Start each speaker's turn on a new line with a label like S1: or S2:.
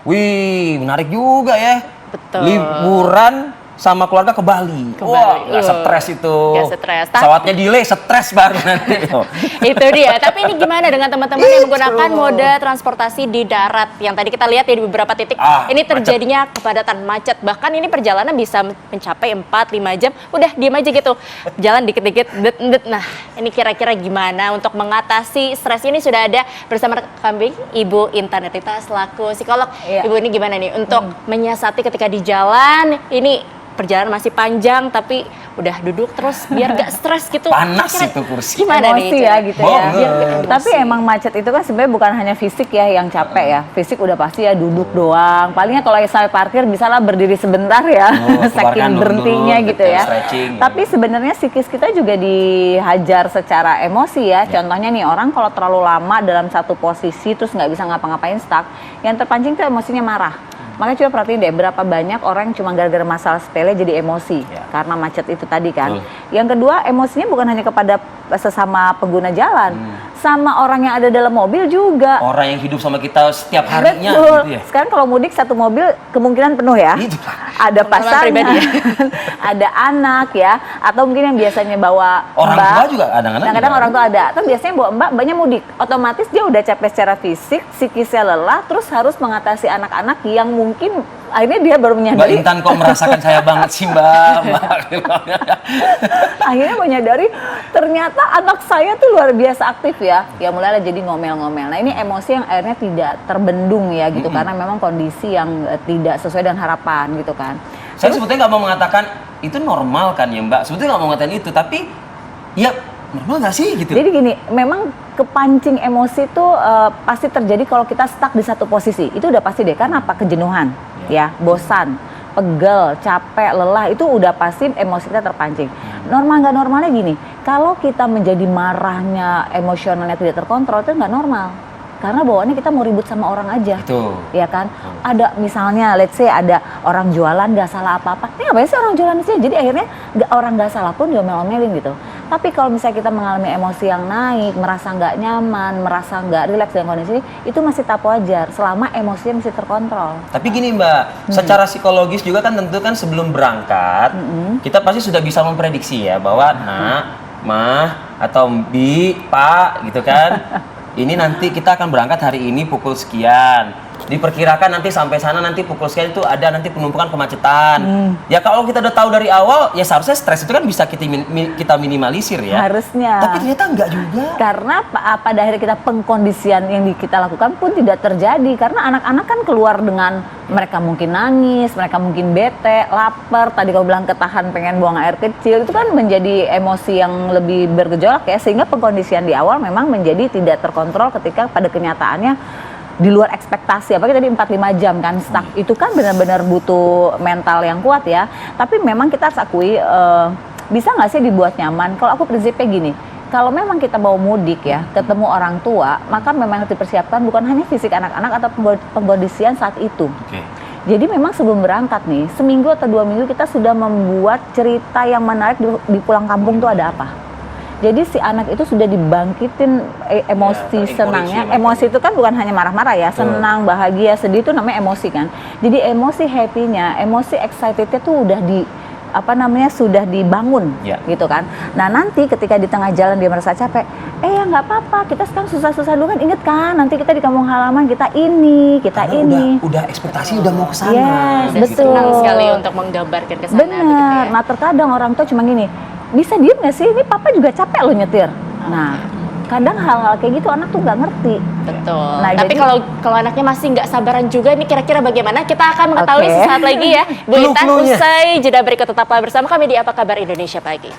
S1: Wih, menarik juga ya.
S2: Betul.
S1: Liburan sama keluarga ke Bali. Wah, nggak stres itu.
S2: Nggak stres.
S1: Pesawatnya delay, stres baru nanti.
S2: Itu dia. Tapi ini gimana dengan teman-teman yang menggunakan moda transportasi di darat? Yang tadi kita lihat ya di beberapa titik, ini terjadinya kepadatan macet. Bahkan ini perjalanan bisa mencapai 4-5 jam. Udah diem aja gitu. Jalan dikit-dikit, det-det. Nah, ini kira-kira gimana untuk mengatasi stres ini? Sudah ada bersama kami Ibu Intan Rita selaku psikolog. Ibu, ini gimana nih untuk menyiasati ketika di jalan ini? Perjalanan masih panjang tapi udah duduk terus biar gak stres gitu.
S1: Panas itu kursi.
S2: Gimana
S3: emosi
S2: nih?
S3: Ya gitu ya.
S2: Tapi
S3: emang macet itu kan sebenarnya bukan hanya fisik ya yang capek ya. Fisik udah pasti ya duduk doang. Palingnya kalau sampai parkir bisa lah berdiri sebentar ya. Saking berhentinya gitu ya. Tapi sebenarnya psikis kita juga dihajar secara emosi ya. Contohnya nih orang kalau terlalu lama dalam satu posisi terus nggak bisa ngapa-ngapain stuck, yang terpancing tuh emosinya marah. Makanya coba perhatiin deh berapa banyak orang yang cuma gara-gara masalah sepele jadi emosi karena macet itu tadi kan. Yang kedua, emosinya bukan hanya kepada sesama pengguna jalan, sama orang yang ada dalam mobil juga.
S1: Orang yang hidup sama kita setiap harinya.
S3: Betul.
S1: Gitu ya?
S3: Sekarang kalau mudik satu mobil kemungkinan penuh ya. Ada pasangan, ada anak ya, atau mungkin yang biasanya bawa
S1: orang
S3: mbak,
S1: tua juga kadang-kadang
S3: orang tua ada. Atau biasanya bawa mbaknya mudik, otomatis dia udah capek secara fisik, psikisnya lelah, terus harus mengatasi anak-anak yang mungkin akhirnya dia baru menyadari.
S1: Mbak Intan kok merasakan saya banget sih Mbak.
S3: Akhirnya menyadari ternyata anak saya tuh luar biasa aktif ya. Ya mulailah jadi ngomel-ngomel. Nah ini emosi yang akhirnya tidak terbendung ya gitu. Karena memang kondisi yang tidak sesuai dengan harapan gitu kan.
S1: Saya sebetulnya nggak mau mengatakan itu normal kan ya Mbak. Sebetulnya nggak mau mengatakan itu. Tapi ya normal nggak sih gitu.
S3: Jadi gini, memang kepancing emosi itu pasti terjadi kalau kita stuck di satu posisi. Itu udah pasti deh. Karena apa? Kejenuhan, ya, bosan, pegel, capek, lelah, itu udah pasti emosi kita terpancing. Normal nggak normalnya gini, kalau kita menjadi marahnya, emosionalnya tidak terkontrol, itu nggak normal. Karena bawaannya kita mau ribut sama orang aja.
S1: Betul.
S3: Ya kan? Ada misalnya, let's say ada orang jualan nggak salah apa-apa. Ini ngapain sih orang jualan sih? Jadi akhirnya orang nggak salah pun diomel-omelin gitu. Tapi kalau misalnya kita mengalami emosi yang naik, merasa nggak nyaman, merasa nggak rileks dengan kondisi ini, itu masih tahap wajar selama emosinya masih terkontrol.
S1: Tapi gini Mbak, secara psikologis juga kan tentu kan sebelum berangkat, kita pasti sudah bisa memprediksi ya bahwa nak, mah, atau bi, pak gitu kan. Ini nanti kita akan berangkat hari ini pukul sekian. Diperkirakan nanti sampai sana nanti pukul sekian itu ada nanti penumpukan kemacetan. Ya kalau kita udah tahu dari awal, ya seharusnya stres itu kan bisa kita minimalisir ya.
S3: Harusnya.
S1: Tapi ternyata enggak juga.
S3: Karena pada akhirnya kita pengkondisian yang kita lakukan pun tidak terjadi. Karena anak-anak kan keluar dengan mereka mungkin nangis, mereka mungkin bete, lapar. Tadi kau bilang ketahan pengen buang air kecil, itu kan menjadi emosi yang lebih bergejolak ya. Sehingga pengkondisian di awal memang menjadi tidak terkontrol ketika pada kenyataannya di luar ekspektasi, apalagi tadi 4-5 jam kan stuck. Itu kan benar-benar butuh mental yang kuat ya. Tapi memang kita harus akui, bisa nggak sih dibuat nyaman? Kalau aku prinsipnya gini, kalau memang kita mau mudik ya, ketemu orang tua, maka memang harus dipersiapkan bukan hanya fisik anak-anak atau pengkondisian saat itu. Jadi memang sebelum berangkat nih, seminggu atau 2 minggu kita sudah membuat cerita yang menarik di pulang kampung tuh ada apa. Jadi si anak itu sudah dibangkitin emosi senangnya. Emosi itu kan bukan hanya marah-marah ya, senang, bahagia, sedih itu namanya emosi kan. Jadi emosi happy-nya, emosi excited-nya tuh udah sudah dibangun gitu kan. Nah nanti ketika di tengah jalan dia merasa capek, ya nggak apa-apa, kita sekarang susah-susah dulu kan, inget kan nanti kita di kampung halaman kita ini,
S1: udah ekspektasi udah mau ke sana.
S3: Yes, betul.
S2: Senang sekali untuk menggambarkan ke sana.
S3: Bener.
S2: Begitu ya.
S3: Nah terkadang orang tua cuma gini, bisa diem nggak sih? Ini papa juga capek loh nyetir. Nah, kadang hal-hal kayak gitu anak tuh nggak ngerti.
S2: Betul.
S3: Nah,
S2: tapi kalau anaknya masih nggak sabaran juga, ini kira-kira bagaimana? Kita akan mengetahui sesaat lagi ya. Bu Intan, usai jeda berikut tetaplah bersama kami di Apa Kabar Indonesia Pagi.